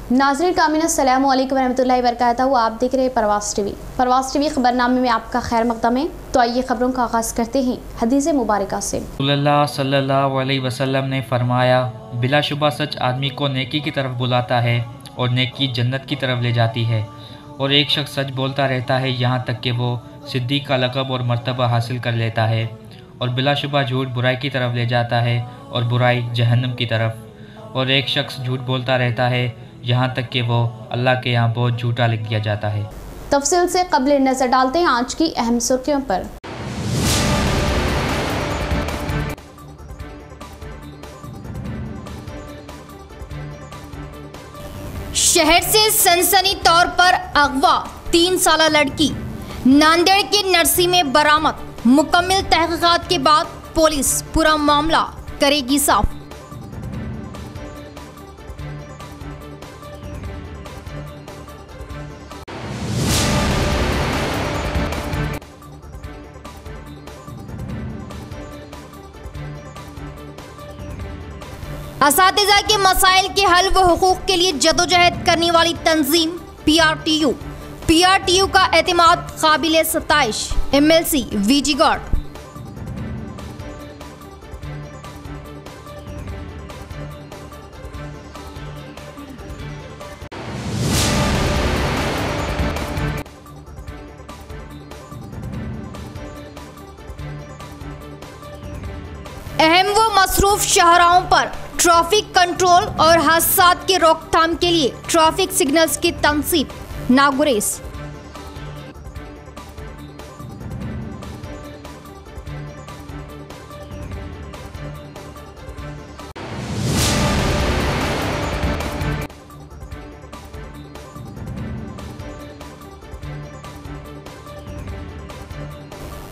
नाज़रीन कामिन अस्सलामु अलैकुम रहमतुल्लाहि व बरकातहू। आप देख रहे हैं परवास टीवी खबरनामे में आपका खैर मकदम है। तो आइए खबरों का आगाज़ करते हैं हदीस मुबारका से। रसूलुल्लाह सल्लल्लाहु अलैहि वसल्लम ने फरमाया, बिलाशुबा सच आदमी को नेकी की तरफ बुलाता है और नेकी जन्नत की तरफ ले जाती है। और एक शख्स सच बोलता रहता है यहाँ तक कि वो सिद्दीक़ का लक़ब और मर्तबा हासिल कर लेता है। और बिलाशुबा झूठ बुराई की तरफ ले जाता है और बुराई जहन्नम की तरफ। और एक शख्स झूठ बोलता रहता है यहाँ तक कि वो अल्लाह के यहाँ बहुत झूठा लिख दिया जाता है। तफसील से कब्ल नज़र डालते हैं आज की अहम सुर्खियों पर। शहर से सनसनी तौर पर अगवा 3 साला लड़की नांदेड़ के नरसी में बरामद। मुकम्मल तहकीकात के बाद पुलिस पूरा मामला करेगी साफ। असातिज़ा के मसाइल के हल व हुकूक के लिए जदोजहद करने वाली तंजीम पीआरटीयू का एतमाद काबिल सताइश। MLC V G God. अहम व मसरूफ शाहराहों पर ट्रैफिक कंट्रोल और हादसात की रोकथाम के लिए ट्रैफिक सिग्नल्स की तनसीब नागुरेस।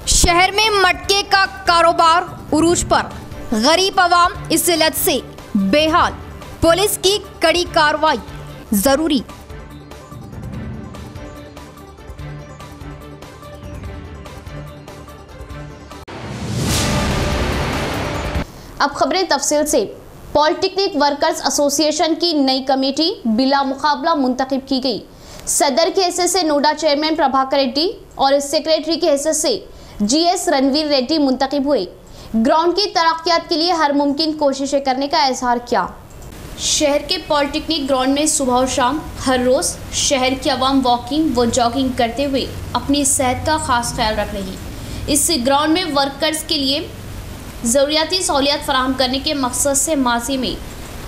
शहर में मटके का कारोबार उरूज पर, गरीब अवाम इस इल्लत से बेहाल। पुलिस की कड़ी कार्रवाई जरूरी। अब खबरें तफसील से। पॉलिटेक्निक वर्कर्स एसोसिएशन की नई कमेटी बिला मुकाबला मुंतखब की गई। सदर के हैसियत से नोडा चेयरमैन प्रभाकर रेड्डी और सेक्रेटरी के हैसियत से जीएस रणवीर रेड्डी मुंतखब हुए। ग्राउंड की तरक्कियात के लिए हर मुमकिन कोशिशें करने का इजहार किया। शहर के पॉलिटेक्निक ग्राउंड में सुबह और शाम हर रोज़ शहर की आवाम वॉकिंग व जॉगिंग करते हुए अपनी सेहत का खास ख्याल रख रही। इस ग्राउंड में वर्कर्स के लिए ज़रूरियाती सहूलियत फराहम करने के मकसद से माजी में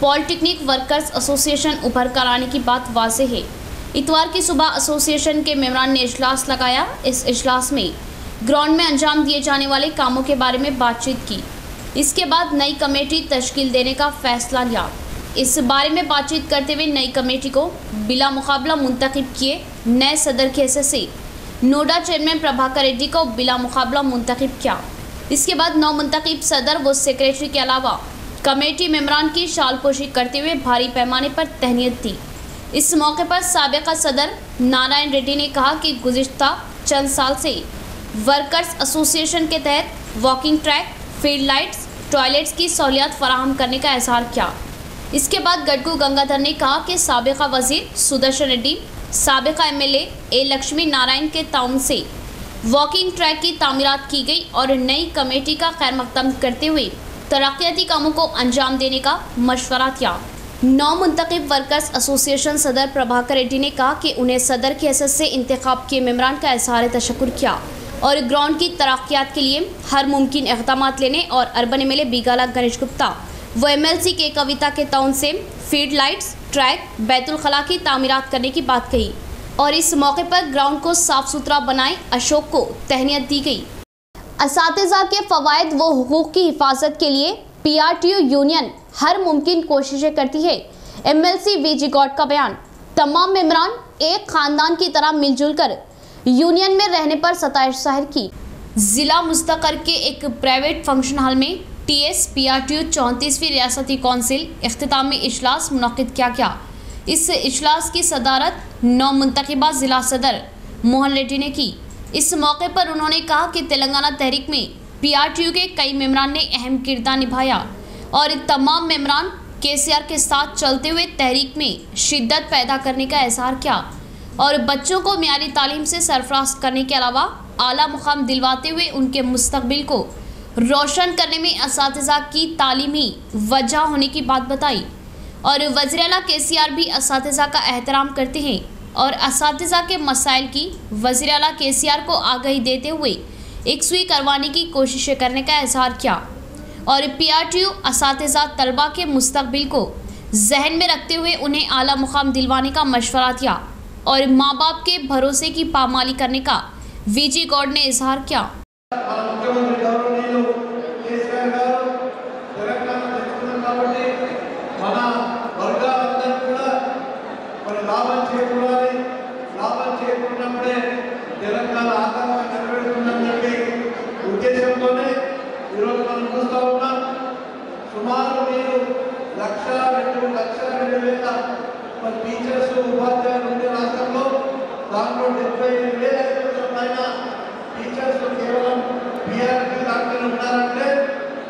पॉलिटेक्निक वर्कर्स एसोसिएशन उभर कर आने की बात वाज़ेह है। इतवार की सुबह एसोसिएशन के मेंबरान ने इजलास लगाया। इस इजलास में ग्राउंड में अंजाम दिए जाने वाले कामों के बारे में बातचीत की। इसके बाद नई कमेटी तश्कील देने का फैसला लिया। इस बारे में बातचीत करते हुए नई कमेटी को बिला मुकाबला मुंतखब किए नए सदर के हैसियत से नोडा चेयरमैन प्रभाकर रेड्डी को बिला मुकाबला मुंतखब किया। इसके बाद 9 मुंतखब सदर व सेक्रेटरी के अलावा कमेटी मेंबरान की शालपोशी करते हुए भारी पैमाने पर तहनीत दी। इस मौके पर साबिका सदर नारायण रेड्डी ने कहा कि गुज़िश्ता चंद साल से वर्कर्स एसोसिएशन के तहत walking track, field lights, toilets की सहूलियत फराहम करने का इजहार किया। इसके बाद गडगू गंगाधर ने कहा कि साबिका वजीर सुदर्शन रेड्डी, साबिका एमएलए ए लक्ष्मी नारायण के ताउन से वॉकिंग ट्रैक की तामीरात की गई और नई कमेटी का खैर मकदम करते हुए तरक्याती कामों को अंजाम देने का मशवरा किया। 9 मुंतखब वर्कर्स एसोसिएशन सदर प्रभाकर रेड्डी ने कहा कि उन्हें सदर की हैसियत से इंतखाब किए मेंबरान का इजहार तशक्कुर किया और ग्राउंड की तरक्कियात के लिए हर मुमकिन इक़दामात लेने और अर्बन एमएलए बिगाला गणेश गुप्ता व एमएलसी के कविता के ताउन से फील्ड लाइट्स, ट्रैक, बैतुल खला की तामीरात करने की बात कही और इस मौके पर ग्राउंड को साफ सुथरा बनाए अशोक को तहनीत दी गई। असातिज़ा के फ़वाइद व हुकूक की हिफाजत के लिए पीआरटीयू यूनियन हर मुमकिन कोशिशें करती है। एमएलसी वीजी गॉड का बयान। तमाम मेंबरान एक खानदान की तरह मिलजुल कर यूनियन में रहने पर सताइश जाहिर की। जिला मुस्तकर के एक प्राइवेट फंक्शन हॉल में टीएस पीआरटीयू 34वीं रियासती कौंसिल इख्तितामी इजलास मुनक्किद किया गया। इस इजलास की सदारत 9 मुंतखबा जिला सदर मोहन रेड्डी ने की। इस मौके पर उन्होंने कहा कि तेलंगाना तहरीक में पीआरटीयू के कई मेंबरान ने अहम किरदार निभाया और तमाम मेंबरान केसीआर के साथ चलते हुए तहरीक में शिद्दत पैदा करने का इजहार किया और बच्चों को मियारी तालीम से सरफराज करने के अलावा आला मुकाम दिलवाते हुए उनके मुस्तकबिल को रोशन करने में असातिज़ा की तालीमी वजह होने की बात बताई। और वज़ीर आला केसीआर भी असातिज़ा का एहतराम करते हैं और असातिज़ा के मसाइल की वज़ीर आला केसीआर को आगाही देते हुए एकसुई करवाने की कोशिशें करने का इजहार किया। और PRTU असातिज़ा तलबा के मुस्तकबिल को जहन में रखते हुए उन्हें आला मुकाम दिलवाने का मशवरा दिया और माँ बाप के भरोसे की पामाली करने का VG गौड ने इजहार किया। సుమారు మీరు 1,02,000 టీచర్స్ ఉపాధ్యాయులు ఉండే రాష్ట్రంలో దాంట్లో 75,000 పైన టీచర్స్ కేవలం PRTU దాంట్లో ఉన్నారంటే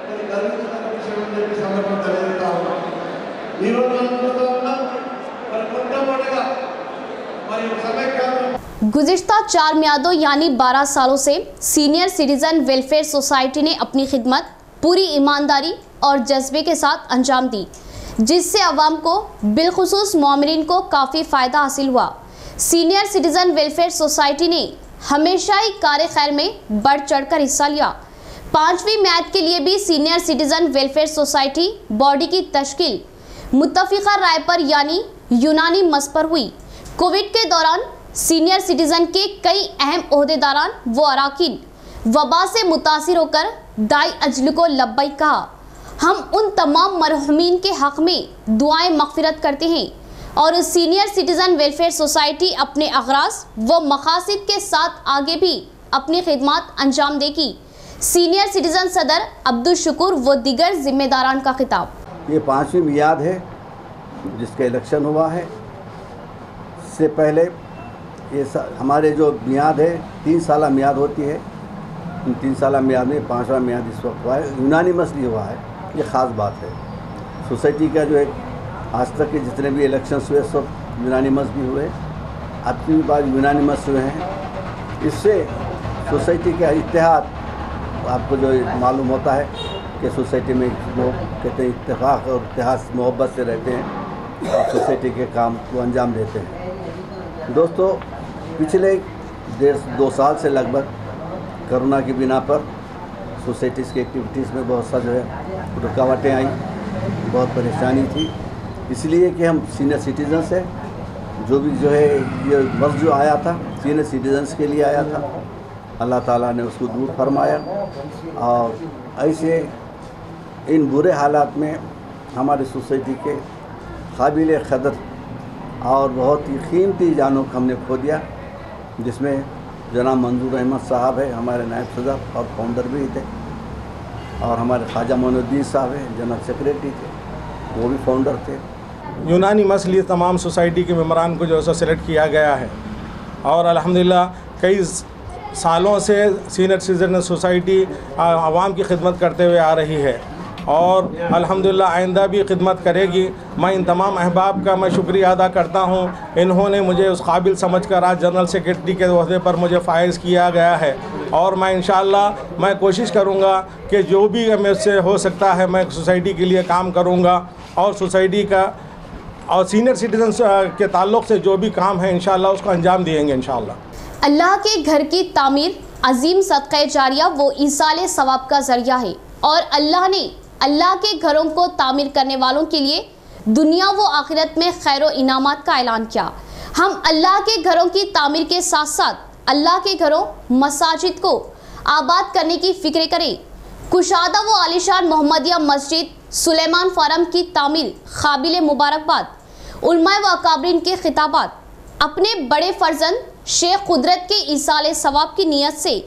అది గర్వించిన విషయం అని చెప్పి సందర్భంగా తెలియజేస్తా ఉన్నాం। ఈరోజు మనం చూస్తూ ఉన్నాం మరి మొట్టమొదటిగా మరి సమైక్యాంధ్ర गुज़िश्ता 4 मियादों यानी 12 सालों से सीनियर सिटीज़न वेलफेयर सोसाइटी ने अपनी खिदमत पूरी ईमानदारी और जज्बे के साथ अंजाम दी, जिससे अवाम को बिलखुसूस मोमिनीन को काफ़ी फ़ायदा हासिल हुआ। सीनियर सिटीज़न वेलफेयर सोसाइटी ने हमेशा ही कार्य खैर में बढ़ चढ़कर हिस्सा लिया। 5वीं म्याद के लिए भी senior citizen welfare society body की तश्कील मुत्तफ़िक़ा राय पर यानी यूनानी मस पर हुई। कोविड के दौरान सीनियर सिटीज़न के कई अहम ओहदेदारान व अराकीन वबा से मुतासिर होकर दाई अजल को लब्बैक कहा। हम उन तमाम मरहूमीन के हक़ में दुआएं मग़फ़िरत करते हैं और सीनियर सिटीज़न वेलफेयर सोसाइटी अपने अग़राज़ व मक़ासिद के साथ आगे भी अपनी खिदमत अंजाम देगी। सीनियर सिटीज़न सदर अब्दुल शुकुर व दीगर ज़िम्मेदारान का खिताब। ये 5वीं मियाद है जिसका इलेक्शन हुआ है। इससे पहले ये हमारे जो मियाद है 3 साल मियाद होती है, इन 3 साल मियाद में 5वां मियाद इस वक्त हुआ है। यूनानी मसली हुआ है, ये ख़ास बात है। सोसाइटी का जो है आज तक के जितने भी इलेक्शंस हुए सब यूनानी मस भी हुए, अब की बार यूनानी मस हुए हैं। इससे सोसाइटी का इत्तेहाद आपको जो मालूम होता है कि सोसाइटी में लोग कहते हैं इत्तेफाक और इत्तेहाद मोहब्बत से रहते हैं और सोसाइटी के काम को अंजाम देते हैं। दोस्तों, पिछले 1.5-2 साल से लगभग कोरोना की बिना पर सोसाइटीज़ की एक्टिविटीज़ में बहुत सा जो है रुकावटें आई, बहुत परेशानी थी। इसलिए कि हम सीनियर सिटीज़न से जो भी जो है ये मर्ज़ जो आया था सीनियर सिटीज़न्स के लिए आया था, अल्लाह ताला ने उसको दूर फरमाया। और ऐसे इन बुरे हालात में हमारे सोसाइटी के काबिल क़दर और बहुत ही कीमती जानों को हमने खो दिया, जिसमें जनाब मंजूर अहमद साहब है, हमारे नायब सदर और फाउंडर भी थे, और हमारे ख्वाजा मोइनुद्दीन साहब है, जनरल सेक्रेटरी थे, वो भी फाउंडर थे। यूनानी मसली तमाम सोसाइटी के मेम्बरान को जो है सेलेक्ट किया गया है और अल्हम्दुलिल्लाह कई सालों से सीनियर सिटीज़न सोसाइटी आवाम की खिदमत करते हुए आ रही है और अल्हम्दुलिल्लाह आइंदा भी खिदमत करेगी। मैं इन तमाम अहबाब का मैं शुक्रिया अदा करता हूँ, इन्होंने मुझे उस काबिल समझकर आज जनरल सेक्रेटरी के ओहदे पर मुझे फ़ाइज़ किया गया है और मैं इंशाअल्लाह मैं कोशिश करूँगा कि जो भी मुझसे हो सकता है मैं सोसाइटी के लिए काम करूँगा और सोसाइटी का और सीनियर सिटीज़न के ताल्लुक़ से जो भी काम है इंशाअल्लाह उसको अंजाम देंगे इंशाअल्लाह। अल्लाह के घर की तामीर अजीम सदक़े जारिया वो ईसाले सवाब का ज़रिया है और अल्लाह ने अल्लाह के घरों को तामीर करने वालों के लिए दुनिया व आखिरत में खैर व इनामात का ऐलान किया। हम अल्लाह के घरों की तामीर के साथ साथ अल्लाह के घरों मसाजिद को आबाद करने की फ़िक्र करें। कुशादा व आलिशान मोहम्मदिया मस्जिद सुलेमान फारम की तामीर काबिल मुबारकबाद। उलमा व अकाबरीन के खिताबात अपने बड़े फर्जंद शेख कुदरत के ईसाले सवाब की नीयत से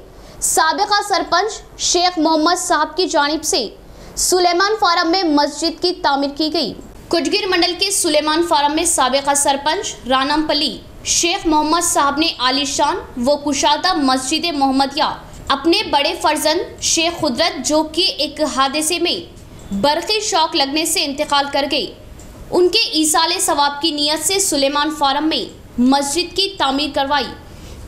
साबिका सरपंच शेख मोहम्मद साहब की जानिब से सुलेमान फारम में मस्जिद की तामीर की गई। कुटगिर मंडल के सुलेमान फारम में साबिका सरपंच रानमपल्ली शेख मोहम्मद साहब ने आलिशान व कुशादा मस्जिद मोहम्मदिया अपने बड़े फर्जंद शेख कुदरत जो कि एक हादसे में बरक़ी शौक लगने से इंतकाल कर गए। उनके ईसाले सवाब की नीयत से सुलेमान फार्म में मस्जिद की तामीर करवाई।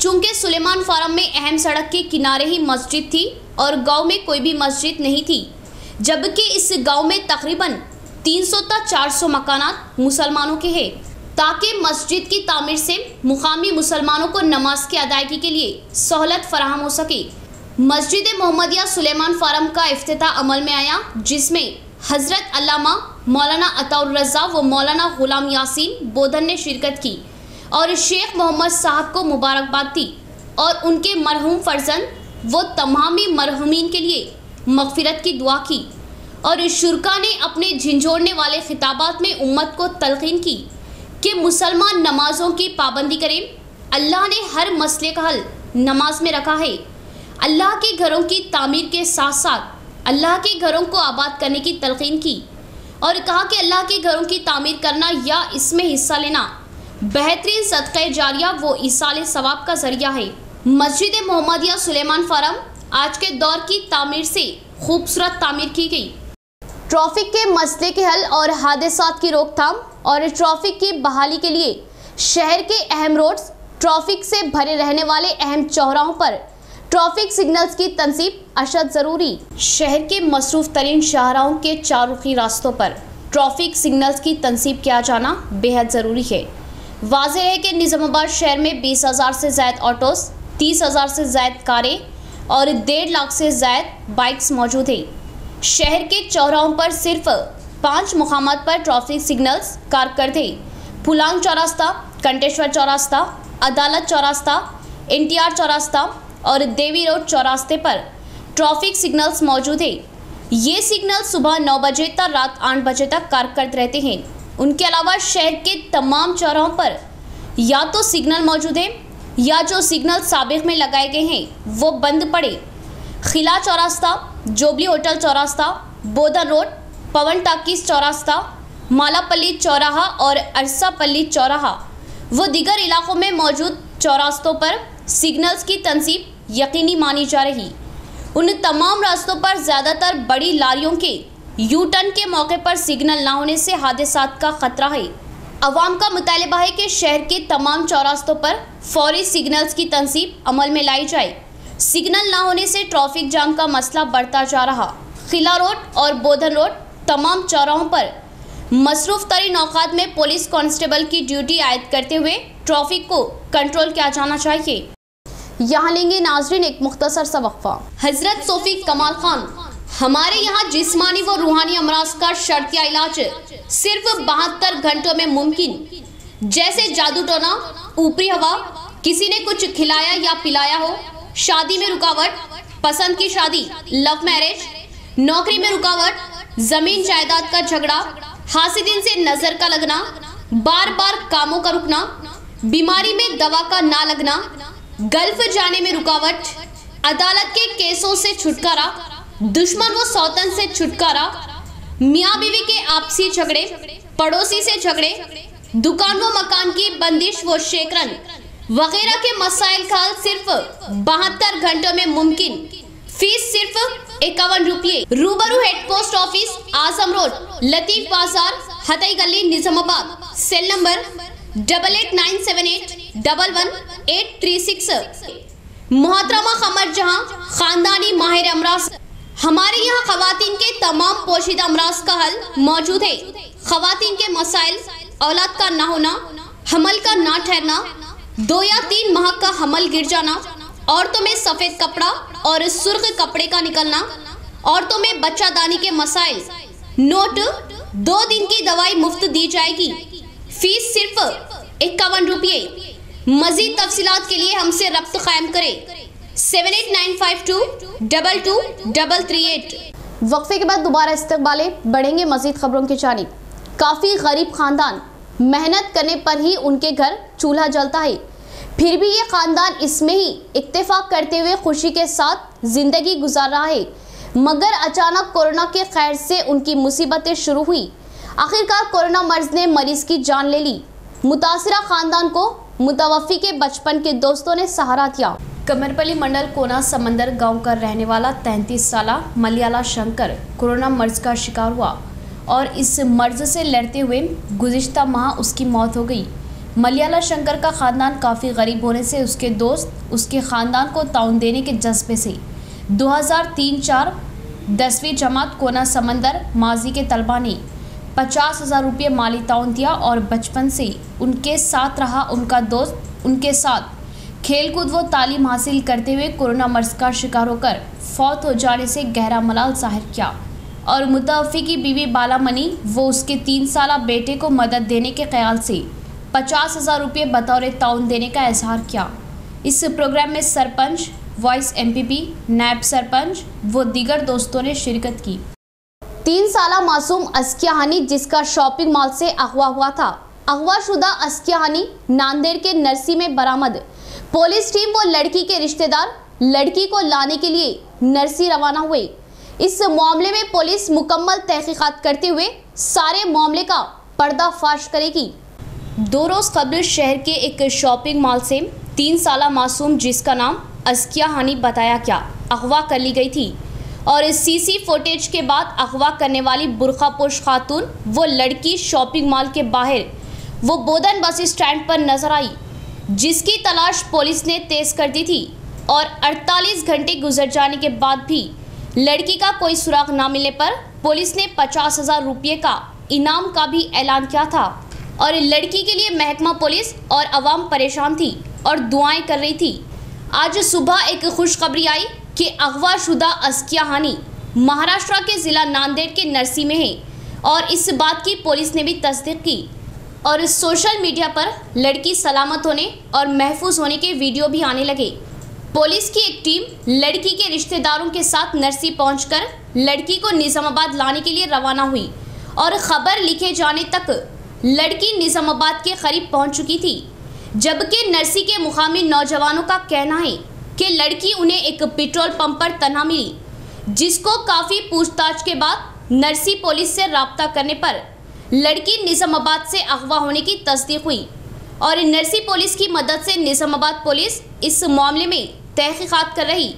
चूँकि सुलेमान फार्म में अहम सड़क के किनारे ही मस्जिद थी और गांव में कोई भी मस्जिद नहीं थी, जबकि इस गांव में तकरीबन 300 ता 400 मकानात मुसलमानों के हैं, ताकि मस्जिद की तामीर से मुकामी मुसलमानों को नमाज की अदायगी के लिए सहूलत फराहम हो सके। मस्जिद मोहम्मदिया सुलेमान फार्म का इफ्तिताह अमल में आया, जिसमें हज़रत अल्लामा मौलाना अताउर रज़ा व मौलाना गुलाम यासीन बोधन ने शिरकत की और शेख मोहम्मद साहब को मुबारकबाद दी और उनके मरहूम फर्जंद व तमामी मरहूमीन के लिए मग़फ़िरत की दुआ की। और शुरका ने अपने झिंझोड़ने वाले खिताबात में उम्मत को तलक़ीन की कि मुसलमान नमाज़ों की पाबंदी करें। अल्लाह ने हर मसले का हल नमाज में रखा है। अल्लाह के घरों की तामीर के साथ साथ अल्लाह के घरों को आबाद करने की तलक़ीन की और कहा कि अल्लाह के घरों की तामीर करना या इसमें हिस्सा लेना बेहतरीन सदक़े जारिया व ईसाले सवाब का ज़रिया है। मस्जिद मोहम्मदिया सुलेमान फार्म आज के दौर की तामीर से खूबसूरत तामीर की गई। ट्रैफिक के मसले के हल और हादसात की रोकथाम और ट्रैफिक की बहाली के लिए शहर के अहम रोड्स, ट्रैफिक से भरे रहने वाले अहम चौराहों पर ट्रैफिक सिग्नल्स की तंसीब अशद ज़रूरी। शहर के मसरूफ़ तरीन शाहराहों के चारुखी रास्तों पर ट्रैफिक सिग्नल्स की तंसीब किया जाना बेहद ज़रूरी है। वाज़ेह है कि निज़ामाबाद शहर में 20,000 से ज़ायद ऑटोज़, 30,000 से ज़ायद कारें और 1.5 लाख से ज़ायद बाइक्स मौजूद हैं। शहर के चौराहों पर सिर्फ 5 मुकामात पर ट्रैफिक सिग्नल्स कारकर्द हैं। पुलांग चौरास्ता, कंटेश्वर चौरास्ता, अदालत चौरास्ता, NTR चौरास्ता और देवी रोड चौरास्ते पर ट्रैफिक सिग्नल्स मौजूद हैं। ये सिग्नल सुबह 9 बजे तक रात 8 बजे तक कारकर्द रहते हैं। उनके अलावा शहर के तमाम चौराहों पर या तो सिग्नल मौजूद है या जो सिग्नल साबिक में लगाए गए हैं वो बंद पड़े। खिला चौरास्ता, जोबली होटल चौरास्ता, बोधन रोड, पवन टाकीज चौरास्ता, मालापल्ली चौराहा और अरसापल्ली चौराहा व दीगर इलाकों में मौजूद चौरास्तों पर सिग्नल्स की तंसीब यकीनी मानी जा रही। उन तमाम रास्तों पर ज़्यादातर बड़ी लारियों के यू टर्न के मौके पर सिग्नल ना होने से हादसात का खतरा है। अवाम का मुतालबा है कि शहर के तमाम चौरास्तों पर फौरी सिग्नल्स की तंसीब अमल में लाई जाए। सिग्नल ना होने से ट्रैफिक जाम का मसला बढ़ता जा रहा। खिला रोड और बोधन रोड तमाम चौराहों पर मसरूफ़ तरीन औकात में पुलिस कांस्टेबल की ड्यूटी आयद करते हुए ट्रैफिक को कंट्रोल किया जाना चाहिए। यहाँ लेंगे नाजरीन एक मुख्तसर सा वक्फा। हजरत सोफी कमाल खान, हमारे यहाँ जिस्मानी व रूहानी अमराज का शर्तिया इलाज सिर्फ 72 घंटों में मुमकिन। जैसे जादू टोना, ऊपरी हवा, किसी ने कुछ खिलाया या पिलाया हो, शादी में रुकावट, पसंद की शादी, लव मैरिज, नौकरी में रुकावट, जमीन जायदाद का झगड़ा, हासिदिन से नजर का लगना, बार बार कामों का रुकना, बीमारी में दवा का ना लगना, गल्फ जाने में रुकावट, अदालत के केसों से छुटकारा, दुश्मन व सौतन से छुटकारा, मियाँ बीवी के आपसी झगड़े, पड़ोसी से झगड़े, दुकान व मकान की बंदिश व शेकरन वगैरह के मसाइल का हल सिर्फ 72 घंटों में मुमकिन। फीस सिर्फ 51 रुपये। रूबरू हेड पोस्ट ऑफिस, आजम रोड, लतीफ बाजार, हतई गली, निजामाबाद। Cell number 8897811836। मोहतरमा कमर जहां, खानदानी माहिर अमराज। हमारे यहाँ खवातीन के तमाम पोशीदा अमराज का हल मौजूद है। खवातीन के मसाइल, औलाद का ना होना, हमल का ना ठहरना, 2 या 3 माह का हमल गिर जाना, औरतों में सफ़ेद कपड़ा और सुर्ख कपड़े का निकलना, औरतों में बच्चादानी के मसाइल। नोट, 2 दिन की दवाई मुफ्त दी जाएगी। फीस सिर्फ 51 रुपये। मजीद तफसीलात के लिए हमसे रब्त कायम करें 7895222338। वक्फे के बाद दोबारा इस्तकबाले बढ़ेंगे मजीद खबरों की जानिब। काफ़ी गरीब खानदान, मेहनत करने पर ही उनके घर चूल्हा जलता है, फिर भी ये खानदान इसमें ही इत्तेफाक करते हुए खुशी के साथ ज़िंदगी गुजार रहा है। मगर अचानक कोरोना के खैर से उनकी मुसीबतें शुरू हुई। आखिरकार कोरोना मर्ज ने मरीज़ की जान ले ली। मुतासिरा खानदान को मुतवफ़्फ़ी के बचपन के दोस्तों ने सहारा दिया। कमरपल्ली मंडल कोना समंदर गांव का रहने वाला 33 साला मलयाला शंकर कोरोना मर्ज का शिकार हुआ और इस मर्ज से लड़ते हुए गुज़िश्ता माह उसकी मौत हो गई। मलयाला शंकर का ख़ानदान काफ़ी गरीब होने से उसके दोस्त उसके ख़ानदान को ताउन देने के जज्बे से 2003-04 10वीं जमात कोना समंदर माजी के तलबा ने 50,000 रुपये माली ताउन दिया और बचपन से उनके साथ रहा उनका दोस्त उनके साथ खेलकूद व तालीम हासिल करते हुए कोरोना मर्ज का शिकार होकर फौत हो जाने से गहरा मलाल जाहिर किया और मुतवफ़ी की बीवी बालामणि वो उसके 3 साला बेटे को मदद देने के ख्याल से 50,000 रुपये बतौर ताउन देने का इजहार किया। इस प्रोग्राम में सरपंच, वाइस एमपीपी, नायब सरपंच व दीगर दोस्तों ने शिरकत की। 3 साला मासूम अस्किया हानी जिसका शॉपिंग मॉल से अगवा हुआ था। अगवाशुदा अस्किया हानी नांदेड़ के नरसी में बरामद। पुलिस टीम व लड़की के रिश्तेदार लड़की को लाने के लिए नरसी रवाना हुए। इस मामले में पुलिस मुकम्मल तहकीकात करते हुए सारे मामले का पर्दाफाश करेगी। 2 रोज कबल शहर के एक शॉपिंग मॉल से 3 साला मासूम जिसका नाम अस्किया हानी बताया गया अगवा कर ली गई थी और सीसी फुटेज के बाद अगवा करने वाली बुरखापोश खातून वो लड़की शॉपिंग मॉल के बाहर वो बोधन बस स्टैंड पर नजर आई, जिसकी तलाश पुलिस ने तेज कर दी थी और 48 घंटे गुजर जाने के बाद भी लड़की का कोई सुराग ना मिलने पर पुलिस ने 50,000 रुपये का इनाम का भी ऐलान किया था और लड़की के लिए महकमा पुलिस और अवाम परेशान थी और दुआएं कर रही थी। आज सुबह एक खुशखबरी आई कि अगवाशुदा अस्किया हानी महाराष्ट्र के ज़िला नांदेड़ के नरसी में है और इस बात की पुलिस ने भी तस्दीक की और सोशल मीडिया पर लड़की सलामत होने और महफूज होने के वीडियो भी आने लगे। पुलिस की एक टीम लड़की के रिश्तेदारों के साथ नरसी पहुंचकर लड़की को निज़ामाबाद लाने के लिए रवाना हुई और खबर लिखे जाने तक लड़की निज़ामाबाद के करीब पहुंच चुकी थी, जबकि नरसी के मुकामी नौजवानों का कहना है कि लड़की उन्हें एक पेट्रोल पंप पर तन्हा मिली, जिसको काफ़ी पूछताछ के बाद नरसी पुलिस से राब्ता करने पर लड़की निज़ामाबाद से अगवा होने की तस्दीक हुई और नरसी पुलिस की मदद से निज़ामाबाद पुलिस इस मामले में तहकीकात कर रही।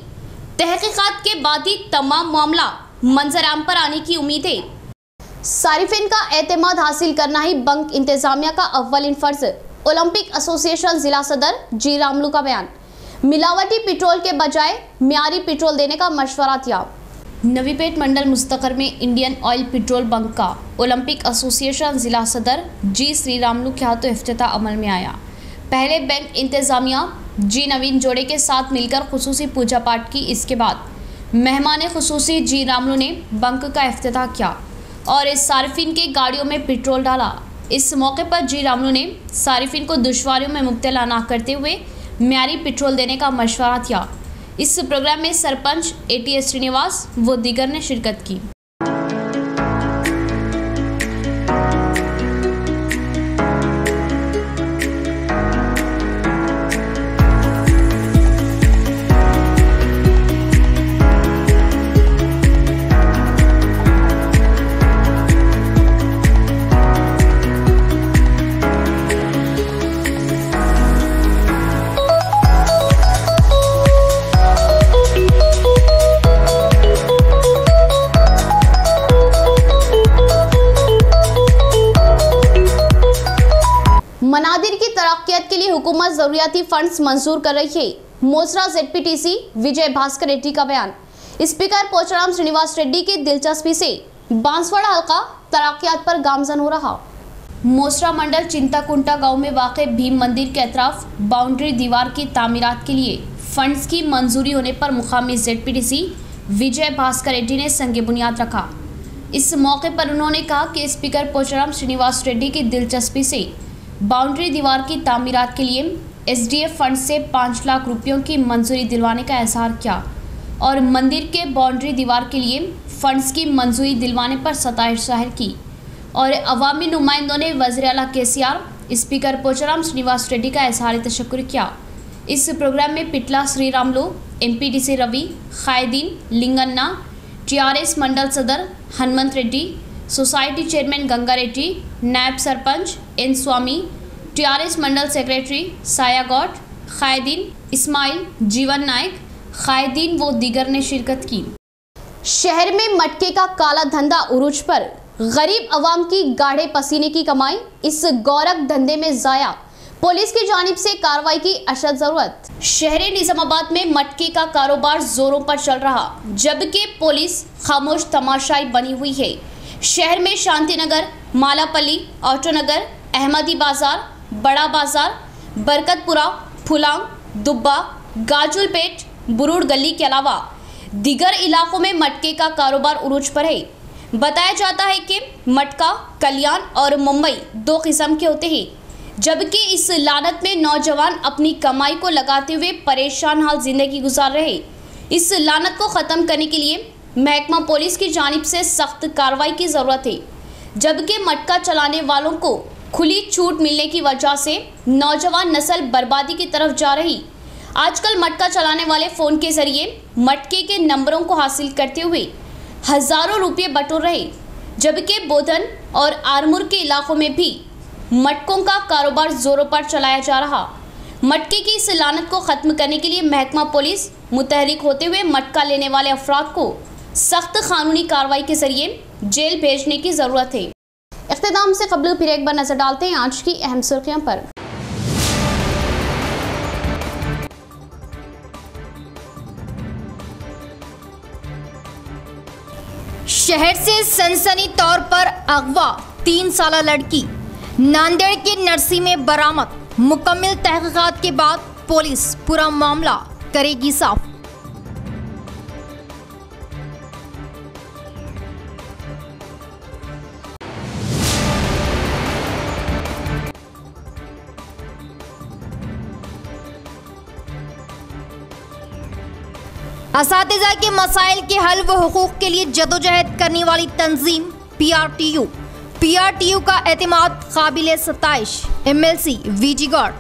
तहकीकात के बाद ही तमाम मामला मंजराम पर आने की उम्मीद है। सारिफिन का एतमाद हासिल करना ही बैंक इंतजामिया का अव्वलिन फर्ज। ओलंपिक एसोसिएशन जिला सदर जी रामलू का बयान। मिलावटी पेट्रोल के बजाय मियारी पेट्रोल देने का मशवरा दिया। नवीपेट मंडल मुस्तकर में इंडियन ऑयल पेट्रोल बंक का ओलंपिक एसोसिएशन जिला सदर जी श्री रामलू के हाथों इफ्तिताह अमल में आया। पहले बैंक इंतजामिया जी नवीन जोड़े के साथ मिलकर खुसूसी पूजा पाठ की। इसके बाद मेहमान खुसूसी जी रामलू ने बंक का इफ्तिताह किया और इस सारिफिन के गाड़ियों में पेट्रोल डाला। इस मौके पर जी रामलू ने सारिफिन को दुश्वारियों में मुब्तला ना करते हुए मियारी पेट्रोल देने का मशवरा दिया। इस प्रोग्राम में सरपंच ATS श्रीनिवास व दीगर ने शिरकत की। मनादिर की तरक्कियात के लिए हुकूमत ज़रूरियाती फंड्स मंजूर कर रही है। मोसरा ZPTC विजय भास्कर रेड्डी का बयान। स्पीकर पोचाराम श्रीनिवास रेड्डी की दिलचस्पी से बांसवाड़ा हल्का तरक्कियात पर गामजन हो रहा। मोसरा मंडल चिंताकुंटा गांव में वाक़े भीम मंदिर के अतराफ बाउंड्री दीवार की तामीरात के लिए फंड्स की मंजूरी होने पर मुकामी ZPTC विजय भास्कर रेड्डी ने संगे बुनियाद रखा। इस मौके पर उन्होंने कहा कि स्पीकर पोचाराम श्रीनिवास रेड्डी की दिलचस्पी से बाउंड्री दीवार की तामीरात के लिए SDF फंड से 5 लाख रुपयों की मंजूरी दिलवाने का इजहार किया और मंदिर के बाउंड्री दीवार के लिए फंड्स की मंजूरी दिलवाने पर सताइश जाहिर की और अवामी नुमाइंदों ने वज़ीर आला KCR स्पीकर पोचाराम श्रीनिवास रेड्डी का इजहार तशक्कुर किया। इस प्रोग्राम में पिटला श्री रामलू, MPTC रवि, खायदीन लिंगन्ना, TRS मंडल सदर हनुमंत रेड्डी, सोसाइटी चेयरमैन गंगा रेड्डी, नायब सरपंच N स्वामी, TRS मंडल सेक्रेटरी साया गौड, खायदीन इस्माइल, जीवन नायक, खायदीन व दीगर ने शिरकत की। शहर में मटके का काला धंधा उरूज पर, गरीब अवाम की गाढ़े पसीने की कमाई, इस गौरक धंधे में जाया, पुलिस की जानिब से कार्रवाई की अशद जरूरत। शहर निजामाबाद में मटके का कारोबार जोरों पर चल रहा, जबकि पुलिस खामोश तमाशाई बनी हुई है। शहर में शांति नगर, मालापल्ली, ऑटो नगर, अहमदी बाजार, बड़ा बाजार, बरकतपुरा, फुलांग, दुब्बा, गाजुलपेट, बुरुड़ गली के अलावा दीगर इलाकों में मटके का कारोबार उरूज पर है। बताया जाता है कि मटका, कल्याण और मुंबई दो किस्म के होते हैं, जबकि इस लानत में नौजवान अपनी कमाई को लगाते हुए परेशान हाल जिंदगी गुजार रहे। इस लानत को ख़त्म करने के लिए महकमा पुलिस की जानिब से सख्त कार्रवाई की ज़रूरत है, जबकि मटका चलाने वालों को खुली छूट मिलने की वजह से नौजवान नस्ल बर्बादी की तरफ जा रही। आजकल मटका चलाने वाले फ़ोन के ज़रिए मटके के नंबरों को हासिल करते हुए हज़ारों रुपये बटोर रहे, जबकि बोधन और आरमूर के इलाकों में भी मटकों का कारोबार जोरों पर चलाया जा रहा। मटके की इस लानत को ख़त्म करने के लिए महकमा पुलिस मुतहरिक होते हुए मटका लेने वाले अफराद को सख्त कानूनी कार्रवाई के ज़रिए जेल भेजने की ज़रूरत है। इख्तिताम से कबल फिर एक बार नज़र डालते हैं आज की अहम सुर्खियों पर। शहर से सनसनी तौर पर अगवा 3 साला लड़की, नांदेड़ के नरसी में बरामद। मुकम्मल तहकीकात के बाद पुलिस पूरा मामला करेगी साफ। असातिज़ा के मसाइल के हल व हुकूक के लिए जदोजहद करने वाली तंजीम PRTU का एतमाद काबिल सताइश। MLC VG God.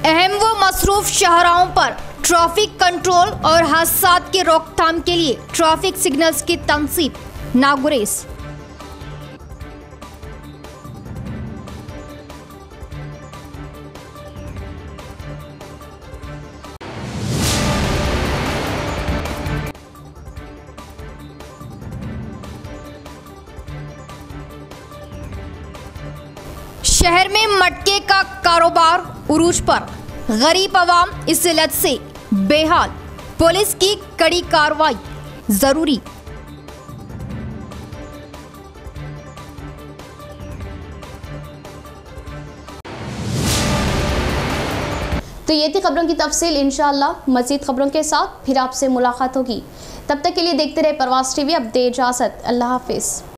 अहम व मसरूफ शाहराहों पर ट्रैफिक कंट्रोल और हादसात के रोकथाम के लिए ट्रैफिक सिग्नल्स की तनसीब नागुरेज। शहर में मटके का कारोबार उरूज पर, गरीब अवाम इस लत से बेहाल, पुलिस की कड़ी कार्रवाई जरूरी। तो ये थी खबरों की तफसील। इंशाअल्लाह मज़ीद खबरों के साथ फिर आपसे मुलाकात होगी। तब तक के लिए देखते रहे परवाज़ टीवी। अब दे इजाज़त। अल्लाह हाफिज़।